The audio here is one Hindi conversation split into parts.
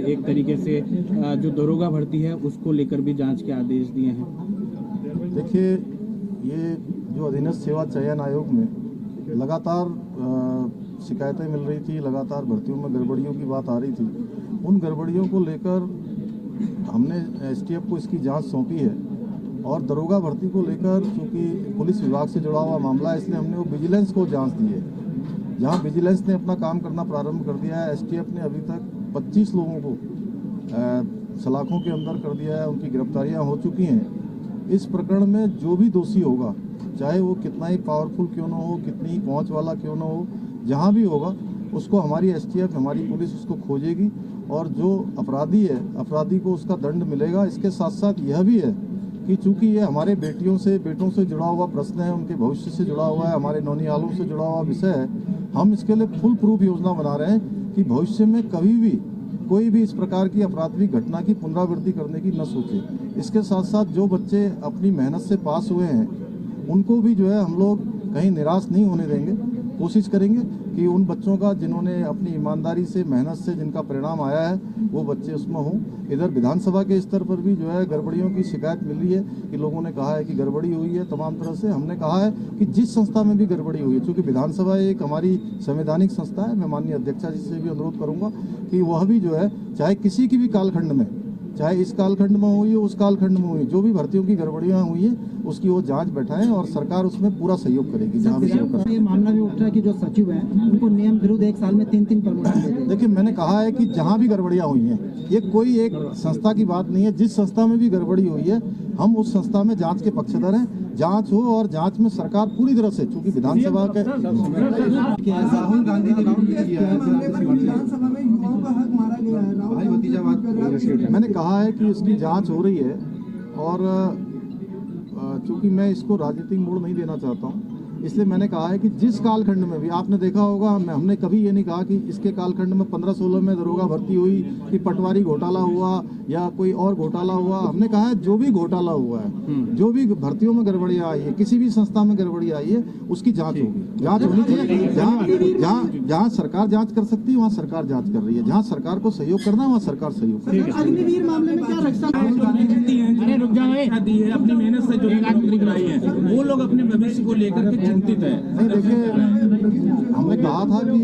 एक तरीके से जो दरोगा भर्ती है उसको लेकर भी जांच के आदेश दिए हैं। देखिए, ये जो अधीनस्थ सेवा चयन आयोग में लगातार शिकायतें मिल रही थी, लगातार भर्तियों में गड़बड़ियों की बात आ रही थी। उन गड़बड़ियों को लेकर हमने एसटीएफ को इसकी जांच सौंपी है और दरोगा भर्ती को लेकर चूँकि पुलिस विभाग से जुड़ा हुआ मामला है, इसलिए हमने वो विजिलेंस को जांच दी है। जहां विजिलेंस ने अपना काम करना प्रारंभ कर दिया है, एसटीएफ ने अभी तक 25 लोगों को सलाखों के अंदर कर दिया है, उनकी गिरफ्तारियां हो चुकी हैं। इस प्रकरण में जो भी दोषी होगा, चाहे वो कितना ही पावरफुल क्यों ना हो, कितनी ही पहुंच वाला क्यों ना हो, जहां भी होगा उसको हमारी एसटीएफ, हमारी पुलिस उसको खोजेगी और जो अपराधी है, अपराधी को उसका दंड मिलेगा। इसके साथ साथ यह भी है कि चूंकि ये हमारे बेटों से जुड़ा हुआ प्रश्न है, उनके भविष्य से जुड़ा हुआ है, हमारे नौनिहालों से जुड़ा हुआ विषय है, हम इसके लिए फुल प्रूफ योजना बना रहे हैं कि भविष्य में कभी भी कोई भी इस प्रकार की अपराधिक घटना की पुनरावृत्ति करने की न सोचे। इसके साथ साथ जो बच्चे अपनी मेहनत से पास हुए हैं उनको भी जो है हम लोग कहीं निराश नहीं होने देंगे। कोशिश करेंगे कि उन बच्चों का जिन्होंने अपनी ईमानदारी से, मेहनत से जिनका परिणाम आया है, वो बच्चे उसमें हों। इधर विधानसभा के स्तर पर भी जो है गड़बड़ियों की शिकायत मिली है कि लोगों ने कहा है कि गड़बड़ी हुई है तमाम तरह से। हमने कहा है कि जिस संस्था में भी गड़बड़ी हुई है, चूँकि विधानसभा एक हमारी संवैधानिक संस्था है, मैं माननीय अध्यक्षा जी से भी अनुरोध करूँगा कि वह भी जो है चाहे किसी की भी कालखंड में, चाहे इस कालखंड में हुई, उस कालखंड में हुई, जो भी भर्तियों की गड़बड़ियां हुई हैं उसकी वो जांच बैठाएं और सरकार उसमें पूरा सहयोग करेगी। जहां भी ये मामला भी उठ रहा है कि जो सचिव हैं उनको नियम विरुद्ध 1 साल में 3 प्रमोशन दे दें। देखिए, मैंने कहा है कि जहां भी गड़बड़ियां हुई हैं, ये कोई एक संस्था की बात नहीं है, जिस संस्था में भी गड़बड़ी हुई है हम उस संस्था में जाँच के पक्षधर हैं। जांच हो और जांच में सरकार पूरी तरह से, चूंकि विधानसभा के राहुल गांधी ने विधानसभा में युवाओं का हक मारा गया है, मैंने कहा है कि इसकी जांच हो रही है और चूंकि मैं इसको राजनीतिक मोड़ नहीं देना चाहता हूं, इसलिए मैंने कहा है कि जिस कालखंड में भी आपने देखा होगा, हमने कभी ये नहीं कहा कि इसके कालखंड में 15-16 में दरोगा भर्ती हुई, कि पटवारी घोटाला हुआ या कोई और घोटाला हुआ। हमने कहा है जो भी घोटाला हुआ है, जो भी भर्तियों में गड़बड़ियां आई है, किसी भी संस्था में गड़बड़ी आई है, उसकी जांच होगी। जांच होनी चाहिए। जहाँ सरकार जांच कर सकती है वहाँ सरकार जांच कर रही है, जहाँ सरकार को सहयोग करना है वहाँ सरकार सहयोग कर रही है। अग्निवीर मामले में क्या रक्षा दी है, अपनी मेहनत से जो नौकरी कराई है, वो लोग अपने भविष्य को लेकर के चिंतित है। नहीं, देखिए, हमने कहा था कि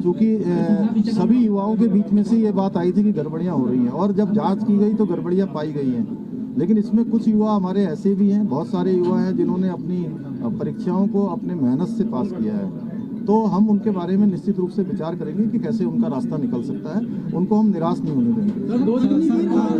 चूंकि सभी युवाओं के बीच में से ये बात आई थी कि गड़बड़ियां हो रही हैं और जब जांच की गई तो गड़बड़ियां पाई गई हैं। लेकिन इसमें कुछ युवा हमारे ऐसे भी हैं, बहुत सारे युवा हैं जिन्होंने अपनी परीक्षाओं को अपने मेहनत से पास किया है। तो हम उनके बारे में निश्चित रूप से विचार करेंगे कि कैसे उनका रास्ता निकल सकता है, उनको हम निराश नहीं होने देंगे।